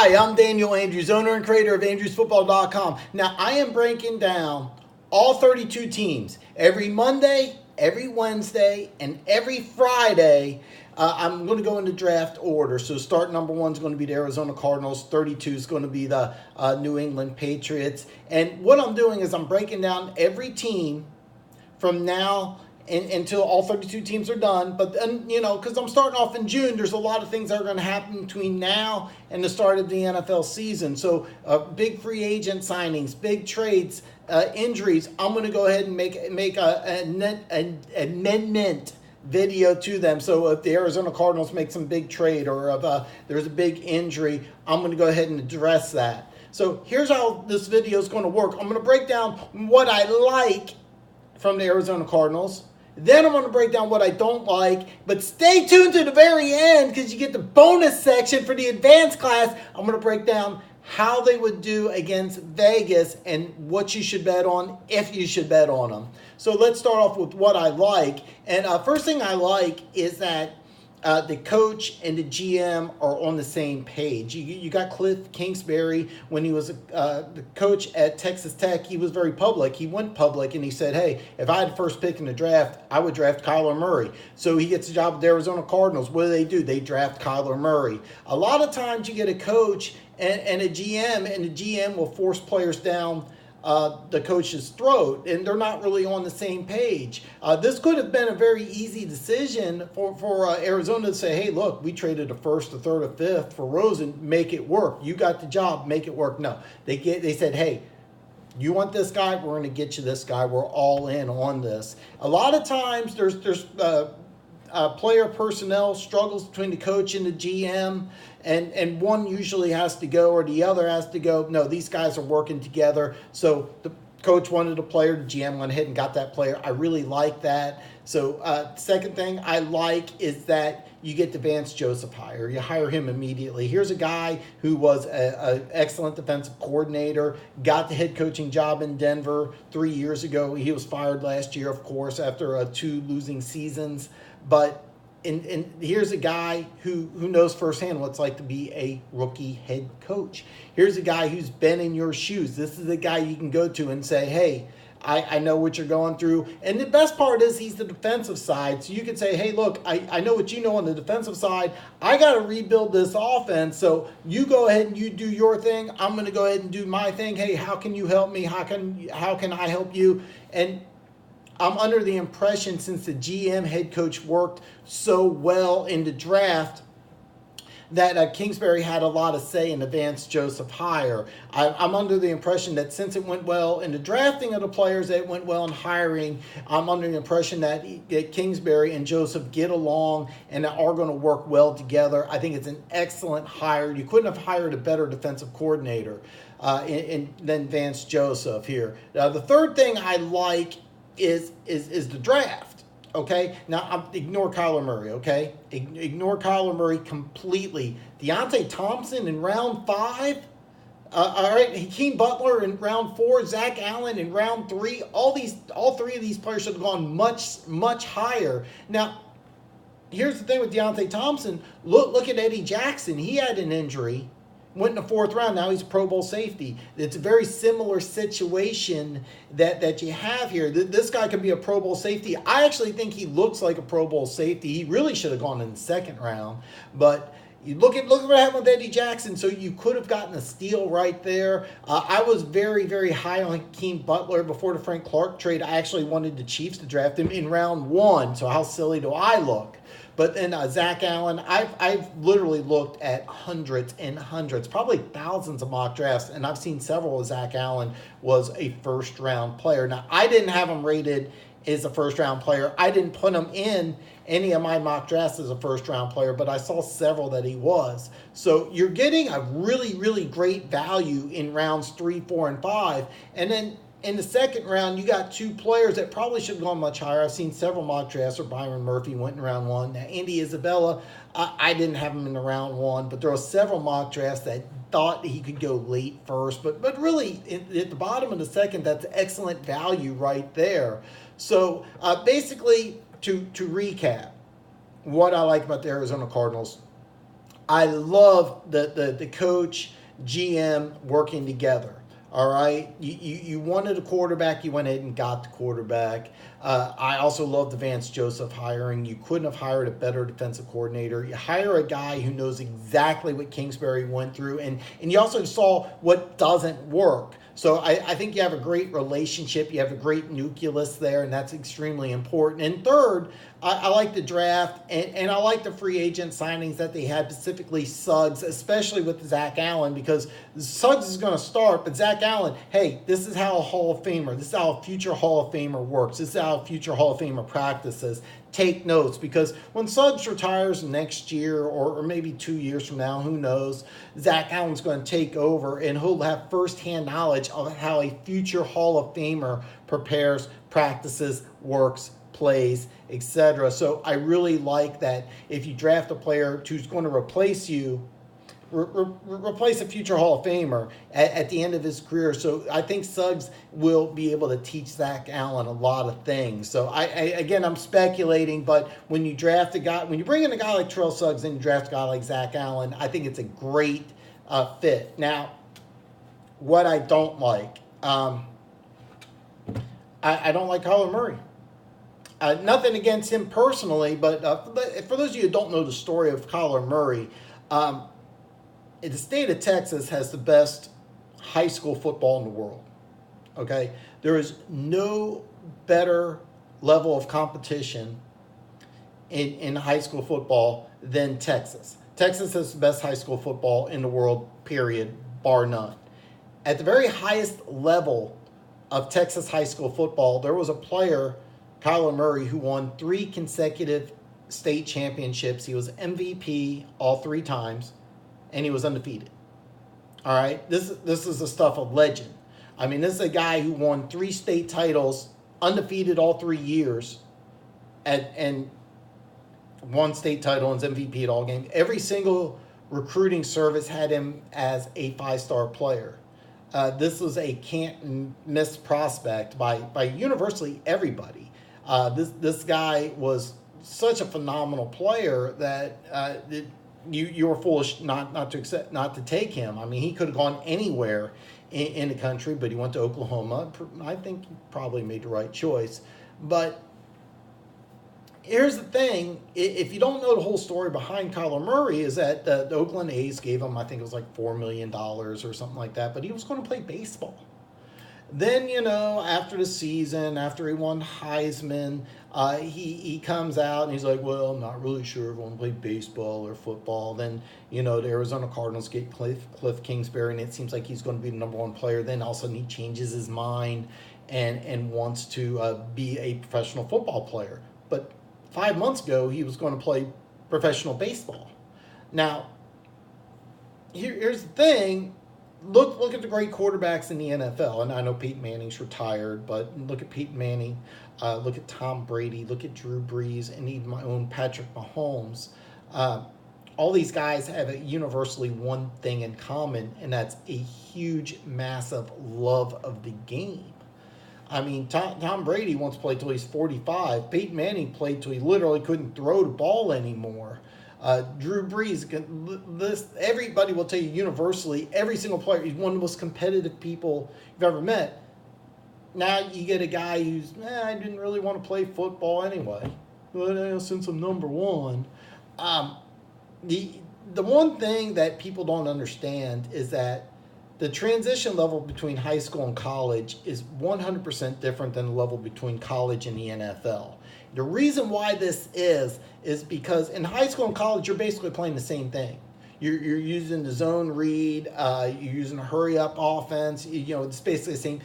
Hi, I'm Daniel Andrews, owner and creator of Andrewsfootball.com. Now, I am breaking down all 32 teams every Monday, every Wednesday, and every Friday. I'm going to go into draft order. So start number 1 is going to be the Arizona Cardinals. 32 is going to be the New England Patriots. And what I'm doing is I'm breaking down every team from now until all 32 teams are done. But then, because I'm starting off in June, there's a lot of things that are going to happen between now and the start of the NFL season. So big free agent signings, big trades, injuries. I'm going to go ahead and make an amendment video to them. So if the Arizona Cardinals make some big trade or if there's a big injury, I'm going to go ahead and address that. So here's how this video is going to work. I'm going to break down what I like from the Arizona Cardinals. Then I'm going to break down what I don't like. But stay tuned to the very end because you get the bonus section for the advanced class. I'm going to break down how they would do against Vegas and what you should bet on if you should bet on them. So let's start off with what I like. And first thing I like is that the coach and the GM are on the same page. You got Kliff Kingsbury when he was the coach at Texas Tech. He was very public. He went public and he said, hey, if I had the first pick in the draft, I would draft Kyler Murray. So he gets a job with the Arizona Cardinals. What do? They draft Kyler Murray. A lot of times you get a coach and a GM, and the GM will force players down the coach's throat, and they're not really on the same page. This could have been a very easy decision for Arizona to say, hey, look, we traded a first, a third, a fifth for Rosen, make it work. You got the job, make it work. No, they said, hey, you want this guy? We're going to get you this guy. We're all in on this. A lot of times there's player personnel struggles between the coach and the GM, and one usually has to go or the other has to go. No, these guys are working together. So the coach wanted a player, the GM went ahead and got that player. I really like that. So second thing I like is that you get the Vance Joseph hire. You hire him immediately. Here's a guy who was an excellent defensive coordinator, got the head coaching job in Denver 3 years ago. He was fired last year, of course, after 2 losing seasons. But and here's a guy who knows firsthand what it's like to be a rookie head coach. Here's a guy who's been in your shoes. This is a guy you can go to and say, hey, I know what you're going through. And the best part is he's the defensive side. So you can say, hey, look, I know what you know on the defensive side. I got to rebuild this offense. So you go ahead and you do your thing. I'm going to go ahead and do my thing. Hey, how can you help me? How can I help you? And I'm under the impression, since the GM head coach worked so well in the draft, that Kingsbury had a lot of say in the Vance Joseph hire. I'm under the impression that since it went well in the drafting of the players, it went well in hiring. I'm under the impression that Kingsbury and Joseph get along and are going to work well together. I think it's an excellent hire. You couldn't have hired a better defensive coordinator than Vance Joseph here. The third thing I like is the draft. Okay, now ignore Kyler Murray. Okay, ignore Kyler Murray completely. Deontay Thompson in round 5. All right, Hakeem Butler in round 4. Zach Allen in round 3. All 3 of these players should have gone much higher. Now, here's the thing with Deontay Thompson. Look at Eddie Jackson. He had an injury. Went in the 4th round. Now he's a Pro Bowl safety. It's a very similar situation that you have here. This guy could be a Pro Bowl safety. I actually think he looks like a Pro Bowl safety. He really should have gone in the 2nd round. But you look at what happened with Eddie Jackson. So you could have gotten a steal right there. I was very, very high on Hakeem Butler before the Frank Clark trade. I actually wanted the Chiefs to draft him in round 1. So how silly do I look? But then Zach Allen, I've literally looked at hundreds and hundreds, probably thousands of mock drafts, and I've seen several of Zach Allen was a first-round player. Now, I didn't have him rated as a first-round player. I didn't put him in any of my mock drafts as a first-round player, but I saw several that he was. So you're getting a really, really great value in rounds 3, 4, and 5. And then in the 2nd round, you got 2 players that probably should have gone much higher. I've seen several mock drafts where Byron Murphy went in round 1. Now, Andy Isabella, I didn't have him in the round 1, but there were several mock drafts that thought he could go late first. But really, at the bottom of the 2nd, that's excellent value right there. So basically, to recap, what I like about the Arizona Cardinals, I love the coach, GM working together. All right, you wanted a quarterback, you went ahead and got the quarterback. I also love the Vance Joseph hiring. You couldn't have hired a better defensive coordinator. You hire a guy who knows exactly what Kingsbury went through, and you also saw what doesn't work. So I think you have a great relationship. You have a great nucleus there, and that's extremely important. And third, I like the draft, and I like the free agent signings that they had, specifically Suggs, especially with Zach Allen, because Suggs is going to start, but Zach Allen, hey, this is how a Hall of Famer, this is how a future Hall of Famer works. This is how a future Hall of Famer practices. Take notes, because when Suggs retires next year or maybe 2 years from now, who knows, Zach Allen's going to take over, and he'll have firsthand knowledge of how a future Hall of Famer prepares, practices, works, plays, etc. So I really like that if you draft a player who's going to replace you, replace a future Hall of Famer at the end of his career. So I think Suggs will be able to teach Zach Allen a lot of things. So again, I'm speculating, but when you draft a guy, when you bring in a guy like Terrell Suggs and you draft a guy like Zach Allen, I think it's a great fit. Now, what I don't like, I don't like Kyler Murray. Nothing against him personally, but for those of you who don't know the story of Kyler Murray, the state of Texas has the best high school football in the world. Okay? There is no better level of competition in high school football than Texas. Texas has the best high school football in the world, period, bar none. At the very highest level of Texas high school football, there was a player, Kyler Murray, who won 3 consecutive state championships. He was MVP all 3 times, and he was undefeated. All right? This is the stuff of legend. I mean, this is a guy who won 3 state titles, undefeated all 3 years, and 1 state title and MVP at all games. Every single recruiting service had him as a 5-star player. This was a can't-miss prospect by universally everybody. This guy was such a phenomenal player that you were foolish not to take him. I mean, he could have gone anywhere in the country, but he went to Oklahoma. I think he probably made the right choice. But here's the thing: if you don't know the whole story behind Kyler Murray, is that the Oakland A's gave him, I think it was like $4 million or something like that, but he was going to play baseball. Then, after the season, after he won Heisman, he comes out and he's like, well, I'm not really sure if I want to play baseball or football. Then, the Arizona Cardinals get Kliff Kingsbury, and it seems like he's going to be the number 1 player. Then all of a sudden he changes his mind and wants to be a professional football player. But 5 months ago, he was going to play professional baseball. Now, here's the thing. Look at the great quarterbacks in the NFL. And I know Peyton Manning's retired, but look at Peyton Manning, look at Tom Brady, look at Drew Brees, and even my own Patrick Mahomes. All these guys have a universally one thing in common, and that's a huge, massive love of the game. I mean, Tom Brady once played till he's 45. Peyton Manning played till he literally couldn't throw the ball anymore. Drew Brees, everybody will tell you universally, every single player, he's one of the most competitive people you've ever met. Now you get a guy who's, I didn't really want to play football anyway, but since I'm number 1. The one thing that people don't understand is that the transition level between high school and college is 100% different than the level between college and the NFL. The reason why this is because in high school and college, you're basically playing the same thing. You're using the zone read, you're using a hurry up offense. It's basically the same.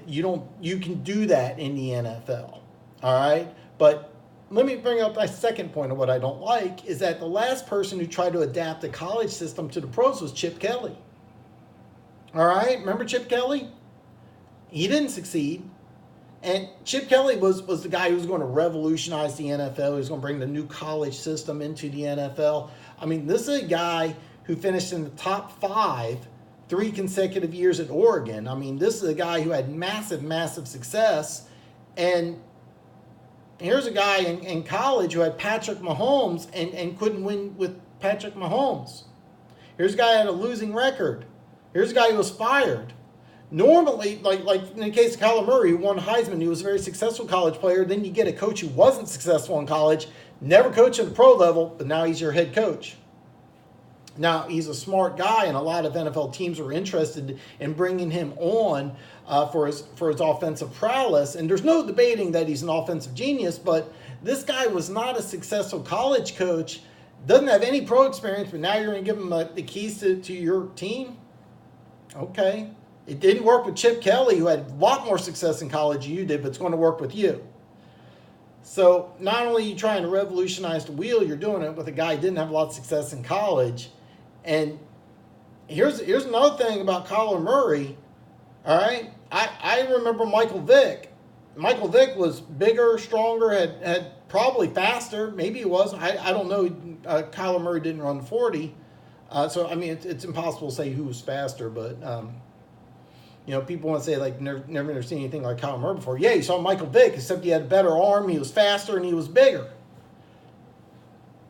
You can do that in the NFL. All right, but let me bring up my second point of what I don't like is that the last person who tried to adapt the college system to the pros was Chip Kelly. All right, remember Chip Kelly? He didn't succeed. And Chip Kelly was the guy who was going to revolutionize the NFL. He was going to bring the new college system into the NFL. I mean, this is a guy who finished in the top 5 3 consecutive years at Oregon. I mean, this is a guy who had massive, massive success. And here's a guy in college who had Patrick Mahomes and couldn't win with Patrick Mahomes. Here's a guy who had a losing record. Here's a guy who was fired. Normally, like in the case of Kyler Murray, who won Heisman, he was a very successful college player. Then you get a coach who wasn't successful in college, never coached at the pro level, but now he's your head coach. Now, he's a smart guy, and a lot of NFL teams are interested in bringing him on for his offensive prowess. And there's no debating that he's an offensive genius, but this guy was not a successful college coach, doesn't have any pro experience, but now you're going to give him the keys to your team? Okay. It didn't work with Chip Kelly, who had a lot more success in college than you did, but it's going to work with you. So not only are you trying to revolutionize the wheel, you're doing it with a guy who didn't have a lot of success in college. And here's another thing about Kyler Murray. All right, I remember Michael Vick. Michael Vick was bigger, stronger, had probably faster. Maybe he was. I don't know. Kyler Murray didn't run 40. So, I mean, it's impossible to say who was faster. But, people want to say, like, never seen anything like Kyler Murray before. Yeah, you saw Michael Vick, except he had a better arm. He was faster, and he was bigger.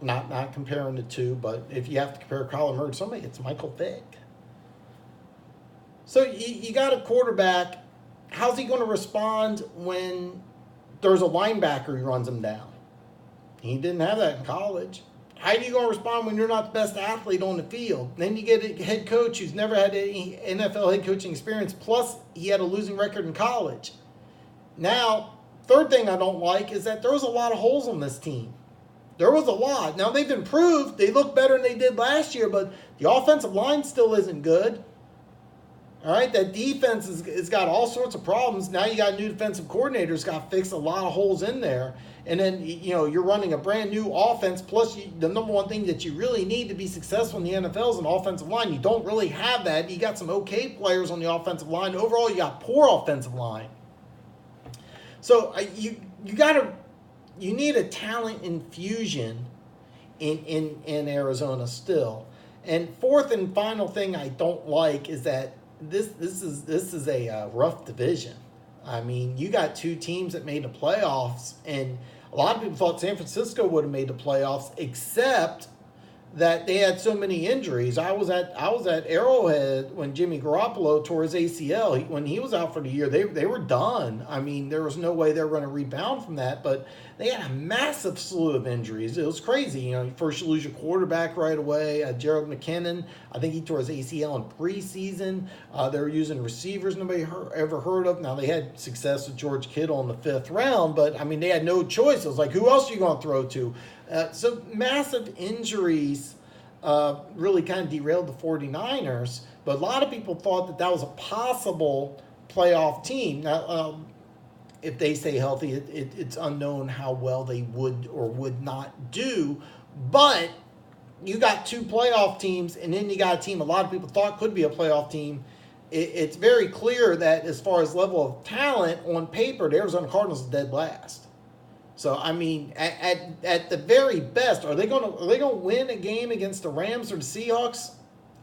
Not comparing the two, but if you have to compare Kyler Murray to somebody, it's Michael Vick. So you got a quarterback. How's he going to respond when there's a linebacker who runs him down? He didn't have that in college. How are you going to respond when you're not the best athlete on the field? Then you get a head coach who's never had any NFL head coaching experience, plus he had a losing record in college. Now, third thing I don't like is that there was a lot of holes on this team. There was a lot. Now, they've improved. They look better than they did last year, but the offensive line still isn't good. All right, that defense has got all sorts of problems. Now you got a new defensive coordinator who's got to fix a lot of holes in there. And then, you're running a brand new offense. Plus, the number one thing that you really need to be successful in the NFL is an offensive line. You don't really have that. You got some okay players on the offensive line. Overall, you got poor offensive line. So you need a talent infusion in Arizona still. And fourth and final thing I don't like is that this is a rough division. I mean, you got two teams that made the playoffs, and a lot of people thought San Francisco would have made the playoffs, except that they had so many injuries. I was at Arrowhead when Jimmy Garoppolo tore his ACL. When he was out for the year, they were done. I mean, there was no way they were going to rebound from that, but they had a massive slew of injuries. It was crazy. First you lose your quarterback right away. Gerald McKinnon, I think he tore his ACL in preseason. They were using receivers nobody ever heard of. Now, they had success with George Kittle in the 5th round, but, I mean, they had no choice. It was like, who else are you going to throw to? So massive injuries really kind of derailed the 49ers, but a lot of people thought that was a possible playoff team. Now, if they stay healthy, it's unknown how well they would or would not do, but you got two playoff teams, and then you got a team a lot of people thought could be a playoff team. It's very clear that as far as level of talent on paper, the Arizona Cardinals is dead last. So, I mean, at the very best, are they going to win a game against the Rams or the Seahawks?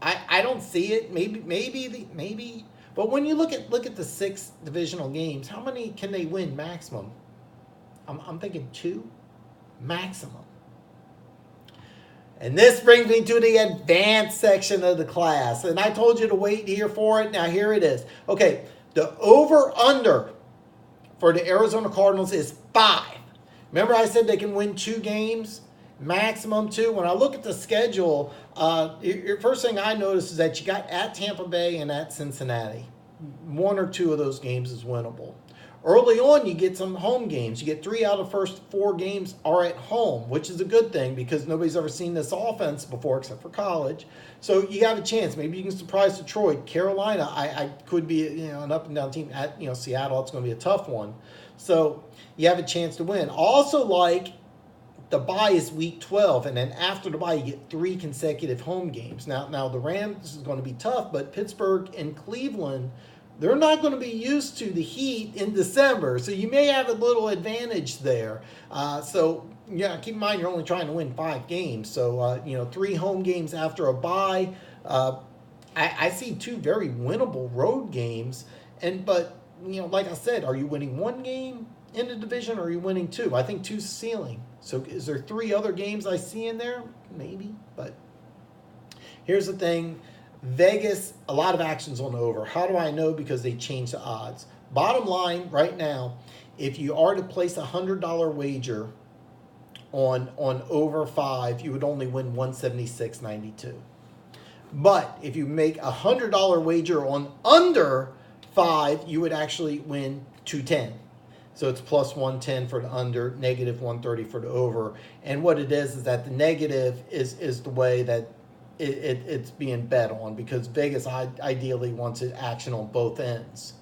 I don't see it. Maybe. But when you look at the 6 divisional games, how many can they win maximum? I'm thinking 2 maximum. And this brings me to the advanced section of the class. And I told you to wait here for it. Now here it is. Okay, the over-under for the Arizona Cardinals is 5. Remember I said they can win 2 games, maximum 2? When I look at the schedule, your first thing I notice is that you got at Tampa Bay and at Cincinnati. 1 or 2 of those games is winnable. Early on, you get some home games. You get 3 out of the first 4 games are at home, which is a good thing because nobody's ever seen this offense before except for college. So you have a chance. Maybe you can surprise Detroit. Carolina, I could be an up and down team. At Seattle, it's going to be a tough one. So you have a chance to win. Also, like, the bye is week 12, and then after the bye, you get 3 consecutive home games. Now the Rams is going to be tough, but Pittsburgh and Cleveland, they're not going to be used to the heat in December, so you may have a little advantage there. Keep in mind you're only trying to win 5 games, so 3 home games after a bye. I see 2 very winnable road games, but like I said, are you winning 1 game in the division or are you winning 2? I think 2's ceiling. So is there 3 other games I see in there? Maybe, but Here's the thing. Vegas, a lot of action's on the over. How do I know? Because they changed the odds. Bottom line right now, if you are to place a $100 wager on over 5, you would only win 176.92. But if you make a $100 wager on under 5, you would actually win 210. So it's plus 110 for the under, negative 130 for the over. And what it is that the negative is the way that it's being bet on, because Vegas ideally wants it action on both ends.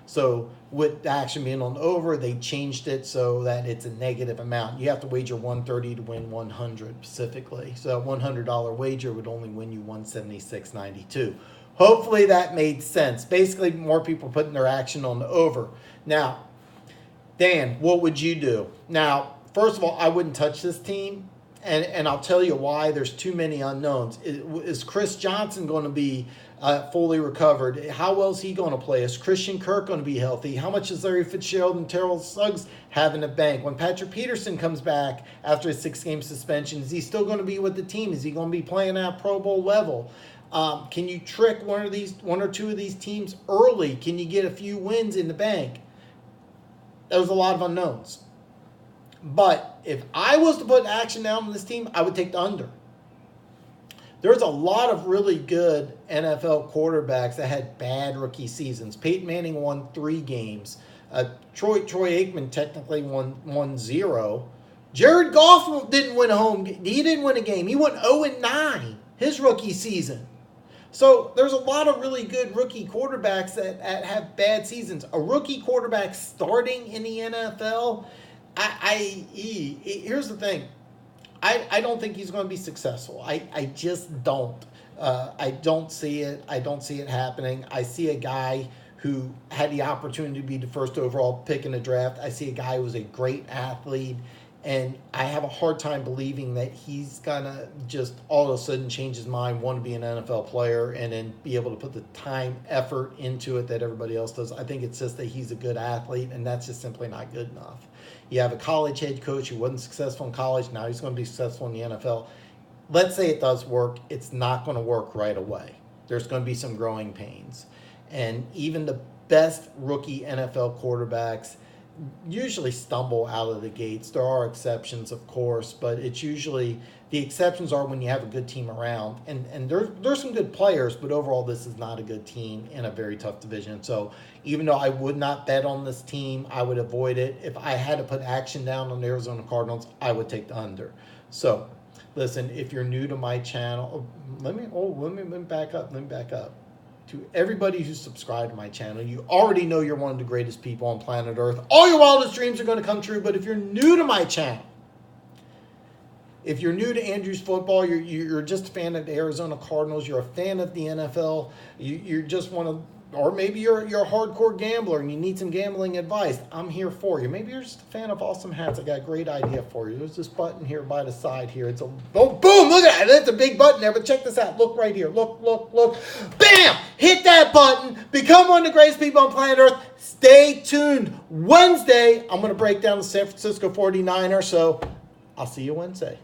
So with the action being on over, they changed it so that it's a negative amount. You have to wager 130 to win 100 specifically. So a $100 wager would only win you 176.92. Hopefully that made sense. Basically, more people putting their action on the over. Now, Dan, what would you do? Now, first of all, I wouldn't touch this team. And I'll tell you why. There's too many unknowns. Is Chris Johnson going to be fully recovered? How well is he going to play? Is Christian Kirk going to be healthy? How much does Larry Fitzgerald and Terrell Suggs have in the bank? When Patrick Peterson comes back after a 6-game suspension, is he still going to be with the team? Is he going to be playing at Pro Bowl level? Can you trick one or two of these teams early? Can you get a few wins in the bank? There's a lot of unknowns. But if I was to put action down on this team, I would take the under. There's a lot of really good NFL quarterbacks that had bad rookie seasons. Peyton Manning won 3 games. Troy Aikman technically won 0. Jared Goff didn't win He didn't win a game. He went 0-9 his rookie season. So there's a lot of really good rookie quarterbacks that have bad seasons. A rookie quarterback starting in the NFL, here's the thing. I don't think he's going to be successful. I just don't. I don't see it. I don't see it happening. I see a guy who had the opportunity to be the first overall pick in the draft. I see a guy who was a great athlete. And I have a hard time believing that he's going to just all of a sudden change his mind, want to be an NFL player, and then be able to put the time, effort into it that everybody else does. I think it's just that he's a good athlete, and that's just simply not good enough. You have a college head coach who wasn't successful in college. Now he's going to be successful in the NFL. Let's say it does work. It's not going to work right away. There's going to be some growing pains. And even the best rookie NFL quarterbacks usually stumble out of the gates. There are exceptions, of course, but it's usually the exceptions are when you have a good team around. And there's some good players, but overall this is not a good team in a very tough division. So even though I would not bet on this team, I would avoid it. If I had to put action down on the Arizona Cardinals, I would take the under. So listen, if you're new to my channel, let me back up. To everybody who's subscribed to my channel, you already know you're one of the greatest people on planet Earth. All your wildest dreams are going to come true. But if you're new to my channel, if you're new to Andrew's Football, you're just a fan of the Arizona Cardinals, you're a fan of the NFL, you just want to, or maybe you're a hardcore gambler and you need some gambling advice, I'm here for you. Maybe you're just a fan of awesome hats. I got a great idea for you. There's this button here by the side here. It's boom, look at that. It's a big button there, but check this out. Look right here. Look. Bam! Hit that button. Become one of the greatest people on planet Earth. Stay tuned. Wednesday, I'm going to break down the San Francisco 49ers, so I'll see you Wednesday.